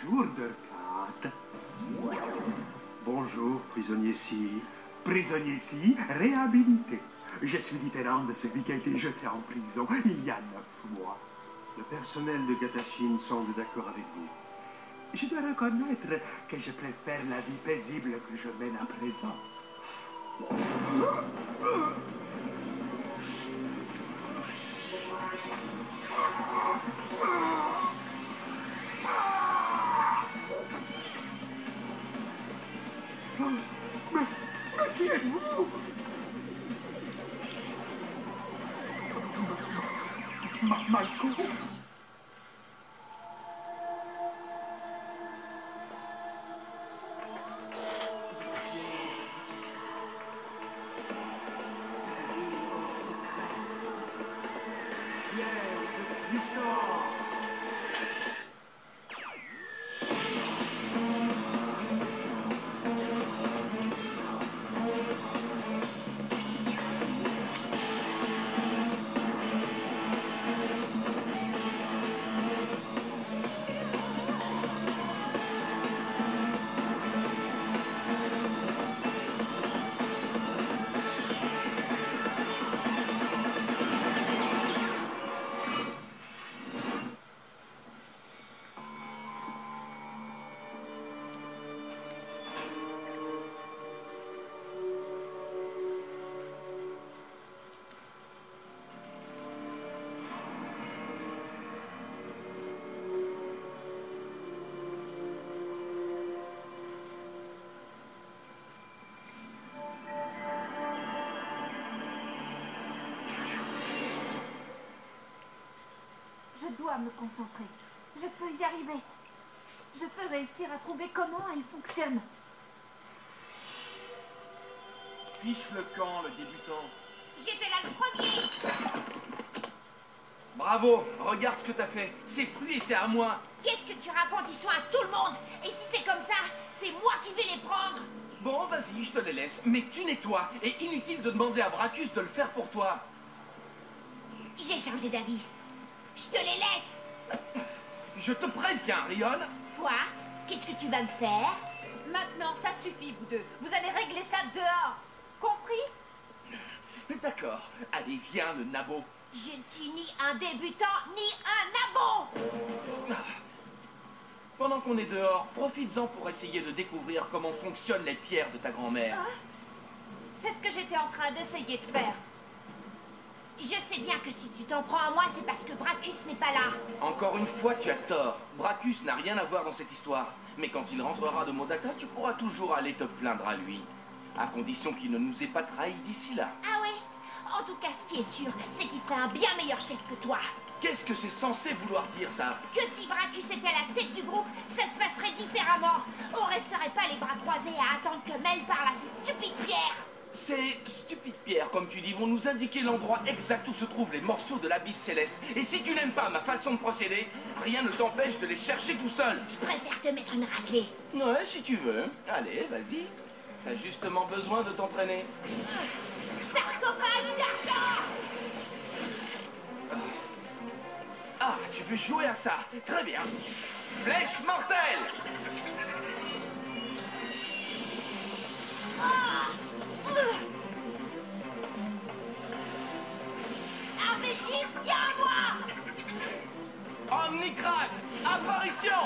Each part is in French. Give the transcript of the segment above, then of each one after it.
Bonjour, Durkat. Bonjour, prisonnier-ci. Prisonnier-ci, réhabilité. Je suis différent de celui qui a été jeté en prison il y a 9 mois. Le personnel de Gatachine semble d'accord avec vous. Je dois reconnaître que je préfère la vie paisible que je mène à présent. Mais qui êtes-vous? Malcolm? Je dois me concentrer. Je peux y arriver. Je peux réussir à trouver comment elle fonctionne. Fiche le camp, le débutant. J'étais là le premier. Bravo, regarde ce que t'as fait. Ces fruits étaient à moi. Qu'est-ce que tu racontes? Ils sont à tout le monde. Et si c'est comme ça, c'est moi qui vais les prendre. Bon, vas-y, je te les laisse. Mais tu nettoies. Et inutile de demander à Bracus de le faire pour toi. J'ai changé d'avis. Je te les laisse. Je te préviens, Rion. Quoi? Qu'est-ce que tu vas me faire? Maintenant, ça suffit, vous deux. Vous allez régler ça dehors. Compris? D'accord. Allez, viens, le nabo. Je ne suis ni un débutant, ni un nabo. Pendant qu'on est dehors, profites-en pour essayer de découvrir comment fonctionnent les pierres de ta grand-mère. C'est ce que j'étais en train d'essayer de faire. Je sais bien que si tu t'en prends à moi, c'est parce que Bracus n'est pas là. Encore une fois, tu as tort. Bracus n'a rien à voir dans cette histoire. Mais quand il rentrera de Modata, tu pourras toujours aller te plaindre à lui. À condition qu'il ne nous ait pas trahis d'ici là. Ah ouais? En tout cas, ce qui est sûr, c'est qu'il ferait un bien meilleur chef que toi. Qu'est-ce que c'est censé vouloir dire, ça? Que si Bracus était à la tête du groupe, ça se passerait différemment. On resterait pas les bras croisés à attendre que Mel parle à ces stupides pierres. Ces stupides pierres, comme tu dis, vont nous indiquer l'endroit exact où se trouvent les morceaux de l'abysse céleste. Et si tu n'aimes pas ma façon de procéder, rien ne t'empêche de les chercher tout seul. Je préfère te mettre une raclée. Ouais, si tu veux. Allez, vas-y. T'as justement besoin de t'entraîner. Sarcophage d'argent! Ah, tu veux jouer à ça? Très bien. Flèche mortelle! Armétis, viens à moi! Omnicrate! Apparition!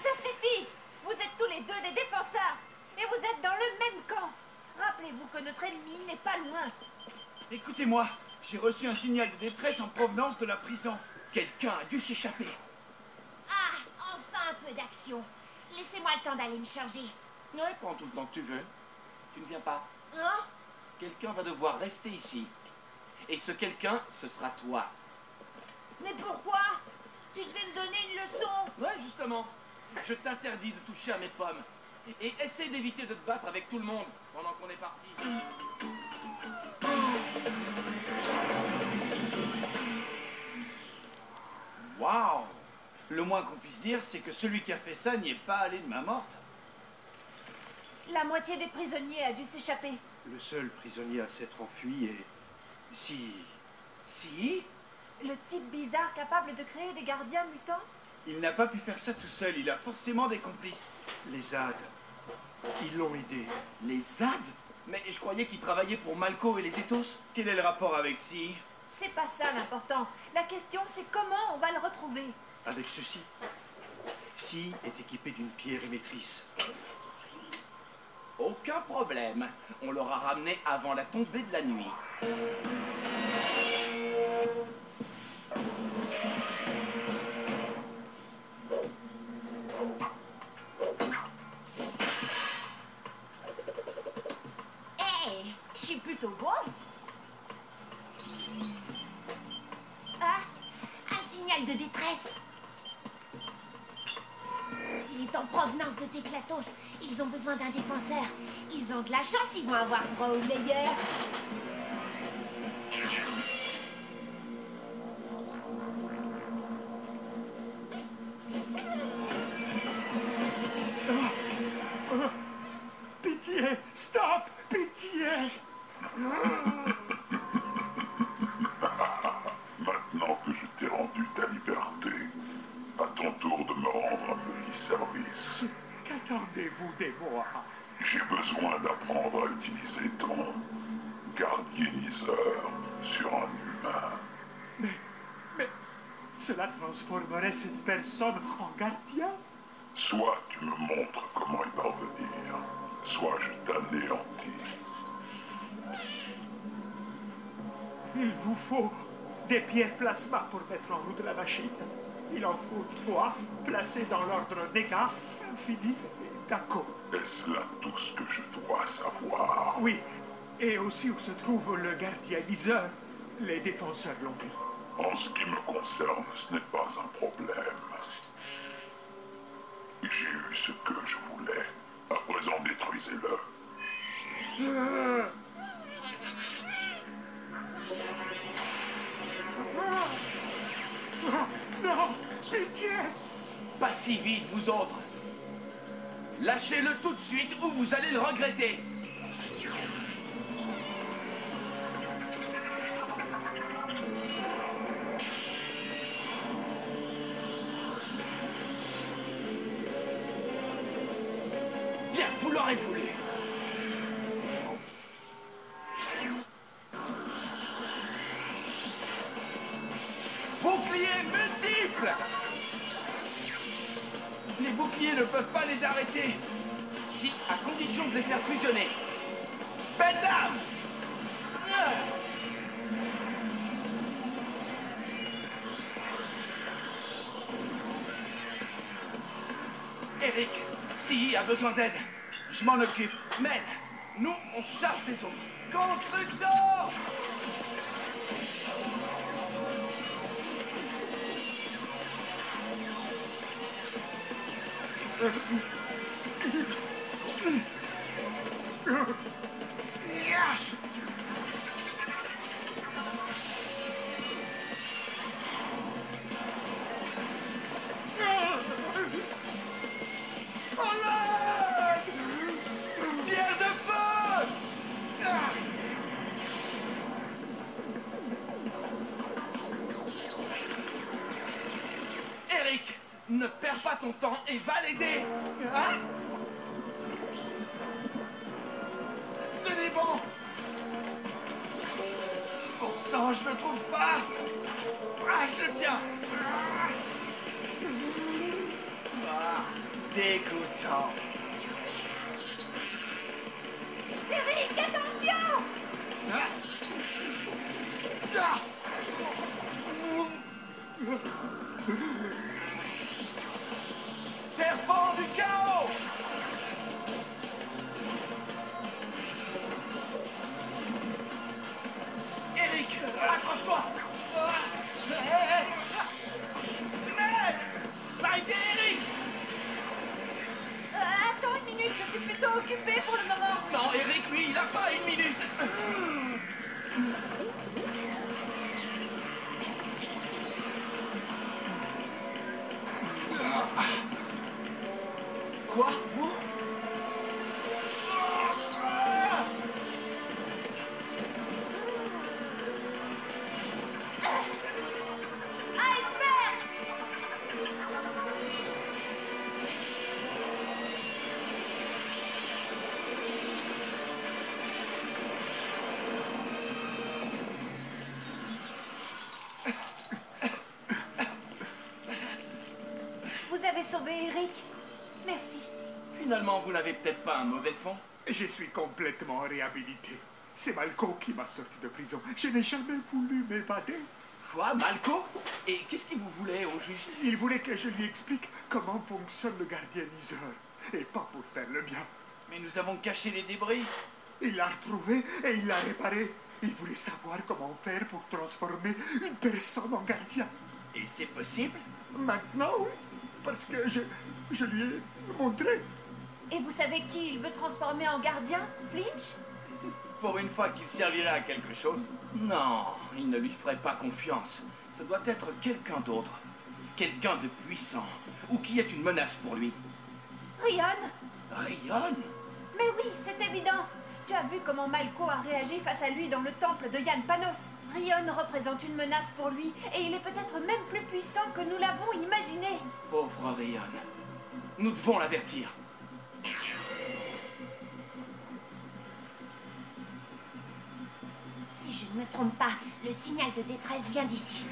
Ça suffit! Vous êtes tous les deux des défenseurs. Et vous êtes dans le même camp. Rappelez-vous que notre ennemi n'est pas loin. Écoutez-moi, j'ai reçu un signal de détresse en provenance de la prison. Quelqu'un a dû s'échapper. Ah, enfin un peu d'action. Laissez-moi le temps d'aller me changer. Ouais, prends tout le temps que tu veux. Tu ne viens pas. Hein? Quelqu'un va devoir rester ici. Et ce quelqu'un, ce sera toi. Mais pourquoi? Tu devais me donner une leçon. Ouais, justement. Je t'interdis de toucher à mes pommes. Et essaie d'éviter de te battre avec tout le monde pendant qu'on est parti. Waouh! Le moins qu'on puisse dire, c'est que celui qui a fait ça n'y est pas allé de main morte. La moitié des prisonniers a dû s'échapper. Le seul prisonnier à s'être enfui est Si. Le type bizarre capable de créer des gardiens mutants? Il n'a pas pu faire ça tout seul, il a forcément des complices. Les ZAD. Ils l'ont aidé. Les ZAD? Mais je croyais qu'ils travaillaient pour Malko et les Ethos. Quel est le rapport avec Si? C'est pas ça l'important. La question, c'est comment on va le retrouver. Avec ceci. Si est équipé d'une pierre émettrice. Aucun problème. On l'aura ramené avant la tombée de la nuit. Je suis plutôt bon. Ah, un signal de détresse. Il est en provenance de Déclatos. Ils ont besoin d'un défenseur. Ils ont de la chance, ils vont avoir droit au meilleur. Pitié! Stop! Pitié! Maintenant que je t'ai rendu ta liberté, à ton tour de me rendre un petit service. Qu'attendez-vous des moi? J'ai besoin d'apprendre à utiliser ton gardienniseur sur un humain. Mais cela transformerait cette personne en gardien? Soit tu me montres comment y parvenir, soit je t'anéantis. Il vous faut des pierres plasma pour mettre en route la machine. Il en faut 3, placés dans l'ordre Néga, Infini et Daco. Est-ce là tout ce que je dois savoir? Oui, et aussi où se trouve le gardianiseur. Les défenseurs l'ont pris. En ce qui me concerne, ce n'est pas un problème. J'ai eu ce que je voulais. À présent, détruisez-le. Non! Pitié! Pas si vite, vous autres. Lâchez-le tout de suite ou vous allez le regretter. Bien, vous l'aurez voulu. Bouclier multiple! Les boucliers ne peuvent pas les arrêter. Si, à condition de les faire fusionner. Belle dame! Eric, si a besoin d'aide. Je m'en occupe. Mel, nous, on charge des autres. Constructeur! Pierre de feu! Eric, ne perds pas ton temps et va l'aider. Hein? Tenez bon. Bon sang, je ne trouve pas. Ah, je tiens. Ah, dégoûtant. Eric, attention! Ah. Ah. Serpent du chaos! Eric, accroche-toi! Mel! Va aider Eric! Attends une minute, je suis plutôt occupée pour le moment. Non, Eric, lui, il a pas une minute! Finalement, vous n'avez peut-être pas un mauvais fond. Je suis complètement réhabilité. C'est Malco qui m'a sorti de prison. Je n'ai jamais voulu m'évader. Quoi, Malco? Et qu'est-ce qu'il vous voulait au juste? Il voulait que je lui explique comment fonctionne le gardianiseur. Et pas pour faire le bien. Mais nous avons caché les débris. Il l'a retrouvé et il l'a réparé. Il voulait savoir comment faire pour transformer une personne en gardien. Et c'est possible? Maintenant, oui. Parce que je lui ai montré. Et vous savez qui il veut transformer en gardien, Flinch? Pour une fois qu'il servirait à quelque chose. Non, il ne lui ferait pas confiance. Ça doit être quelqu'un d'autre. Quelqu'un de puissant. Ou qui est une menace pour lui. Rion? Rion? Mais oui, c'est évident. Tu as vu comment Malco a réagi face à lui dans le temple de Yann Panos. Rion représente une menace pour lui, et il est peut-être même plus puissant que nous l'avons imaginé. Pauvre Rion. Nous devons l'avertir. Si je ne me trompe pas, le signal de détresse vient d'ici.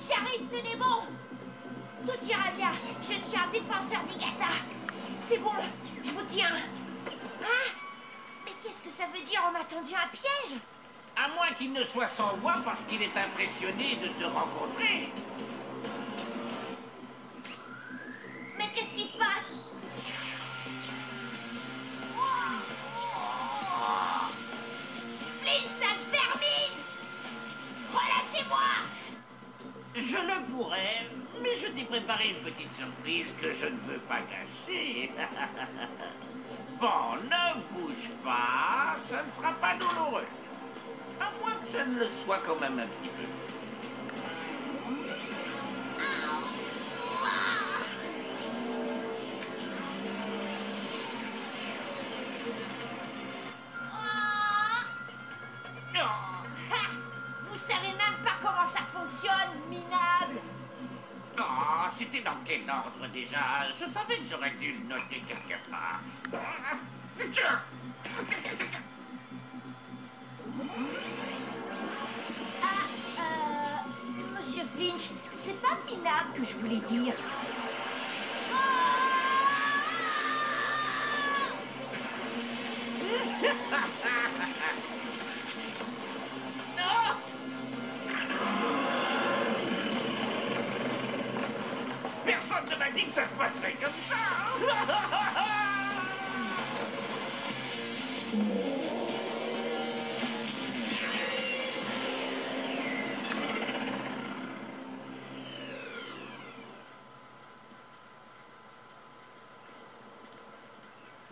J'arrive, tenez bon! Tout ira bien. Je suis un défenseur d'Igata. C'est bon, je vous tiens. Hein? Mais qu'est-ce que ça veut dire? On m'a tendu un piège? À moins qu'il ne soit sans voix parce qu'il est impressionné de te rencontrer. Mais qu'est-ce qui se passe? Flinch, ça termine! Relâchez-moi! Je le pourrais, mais je t'ai préparé une petite surprise que je ne veux pas gâcher. Bon, ne bouge pas, ça ne sera pas douloureux. À moins que ça ne le soit quand même un petit peu. Vous savez même pas comment ça fonctionne, minable! Oh, c'était dans quel ordre déjà? Je savais que j'aurais dû le noter quelque part. Monsieur Flinch, c'est pas minable que je voulais dire. Personne ne m'a dit que ça se passerait comme ça.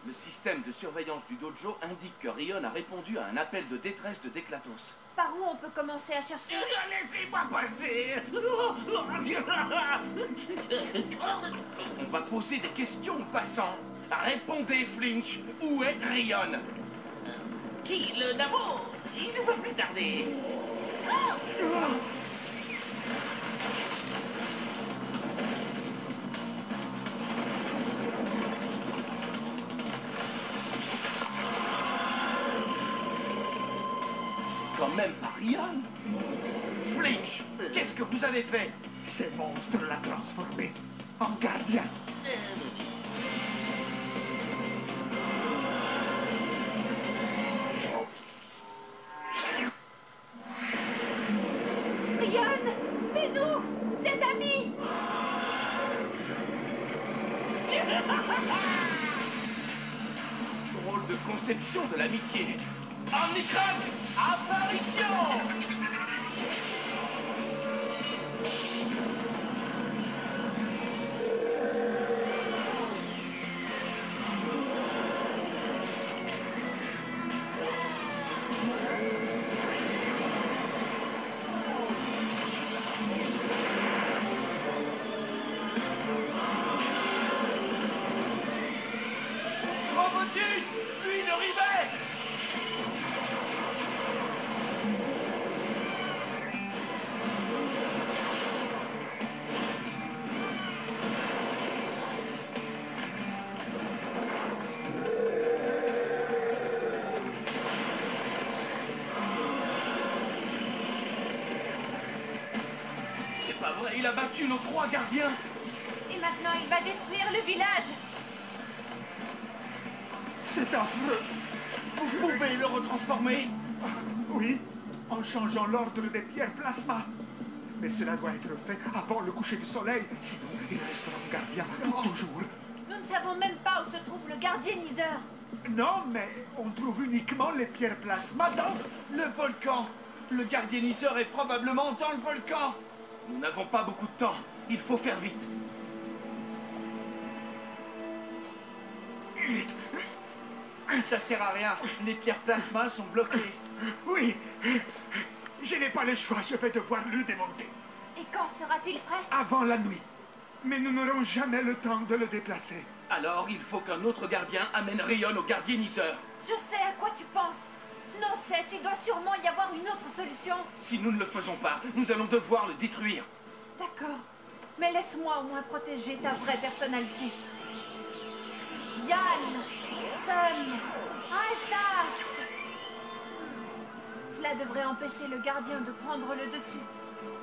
Le système de surveillance du dojo indique que Rion a répondu à un appel de détresse de Déclatos. Par où on peut commencer à chercher? Laissez-moi passer. On va poser des questions aux passants. Répondez, Flinch. Où est Rion? Qui, le Namo? Il ne va plus tarder. C'est quand même pas Rion. Flinch, qu'est-ce que vous avez fait? Ces monstres l'a transformé en gardien. Rion, c'est nous, tes amis. Drôle de conception de l'amitié. Omnicron, apparition! Robotus, lui de Rivet! C'est pas vrai, il a battu nos 3 gardiens. maintenant il va détruire le village. C'est affreux. Vous pouvez le retransformer? Oui, en changeant l'ordre des pierres plasma. Mais cela doit être fait avant le coucher du soleil, sinon il restera gardien pour toujours. Nous ne savons même pas où se trouve le gardienniseur. Non, mais on trouve uniquement les pierres plasma dans... Le volcan. Le gardienniseur est probablement dans le volcan. Nous n'avons pas beaucoup de temps. Il faut faire vite. Ça sert à rien. Les pierres plasma sont bloquées. Oui, je n'ai pas le choix, je vais devoir le démonter. Et quand sera-t-il prêt? Avant la nuit. Mais nous n'aurons jamais le temps de le déplacer. Alors, il faut qu'un autre gardien amène Rion au gardienniseur. Je sais à quoi tu penses. Non, Seth, il doit sûrement y avoir une autre solution. Si nous ne le faisons pas, nous allons devoir le détruire. D'accord. Mais laisse-moi au moins protéger ta vraie personnalité. Yann, Sun, Altas. Cela devrait empêcher le gardien de prendre le dessus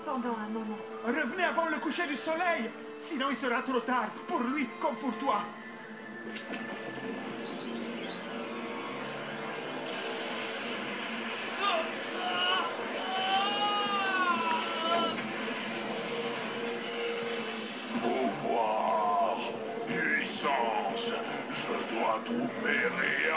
pendant un moment. Revenez avant le coucher du soleil, sinon il sera trop tard, pour lui comme pour toi. Pouvoir, puissance, je dois trouver Rion.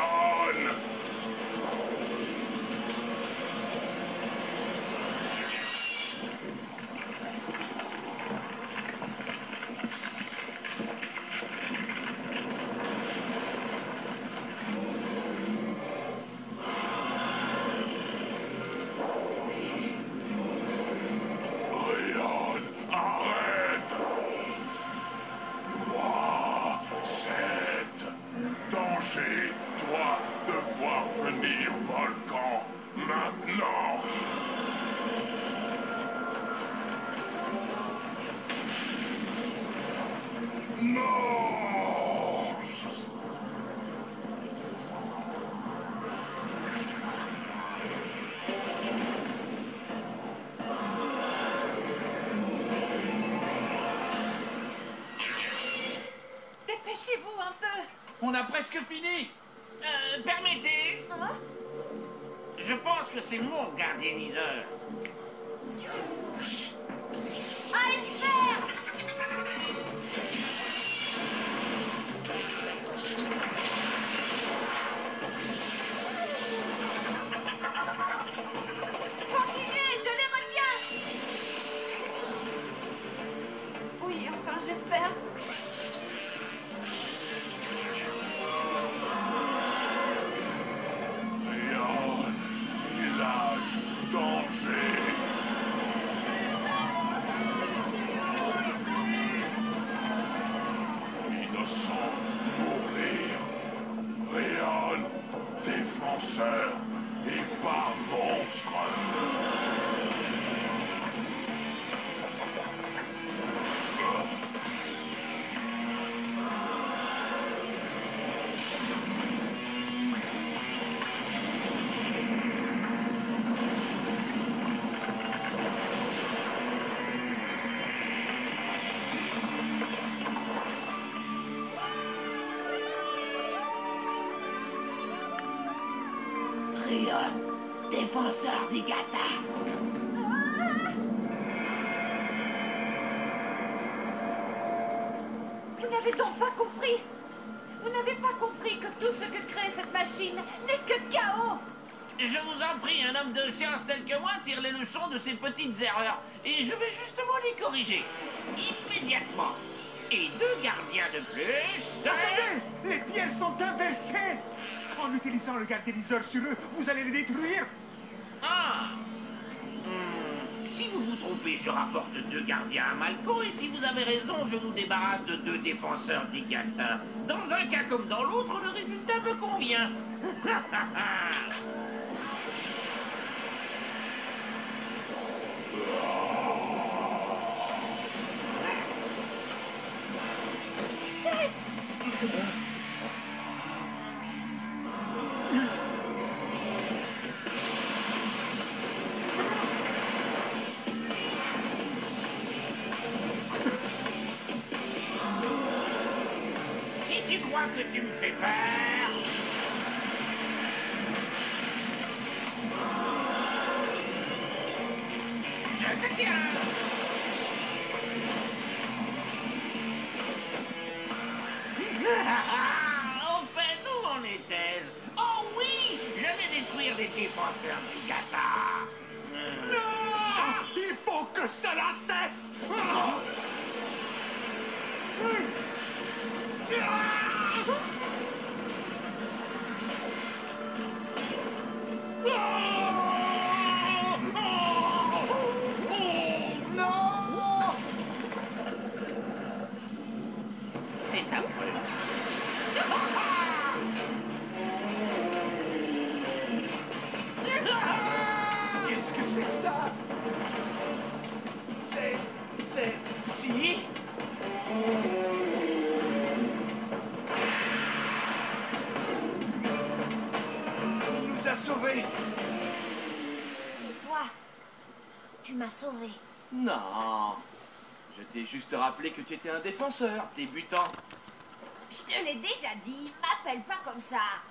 Rion, arrête! Moi, Seth, danger, toi, devoir venir volcan, maintenant! Non! Dépêchez-vous un peu. On a presque fini. Permettez, Hein? je pense que c'est mon gardienniseur. Iceberg! Continuez, je les retiens. Oui, enfin, j'espère. Rion, village, danger! Innocent, mourir! Rion, défenseur et pas monstre! Rion, défenseur d'Igata. Vous n'avez donc pas compris. Vous n'avez pas compris que tout ce que crée cette machine n'est que chaos. Je vous en prie, un homme de science tel que moi tire les leçons de ces petites erreurs. Et je vais justement les corriger. Immédiatement. Et 2 gardiens de plus. Attendez, les pierres sont inversées. En utilisant le gardienniseur sur eux, vous allez les détruire. Ah. Si vous vous trompez, je rapporte 2 gardiens à Malco. Et si vous avez raison, je nous débarrasse de 2 défenseurs d'Igata. Dans un cas comme dans l'autre, le résultat me convient. que tu me fais peur. Je te tiens. En fait, où en étais-je? Oh oui, j'allais détruire les défenseurs du Gata. Non! Il faut que cela cesse! C'est affreux. Qu'est-ce que c'est que ça? Si? Il nous a sauvés. Et toi, tu m'as sauvé. Non. Je t'ai juste rappelé que tu étais un défenseur, débutant. Je te l'ai déjà dit, m'appelle pas comme ça.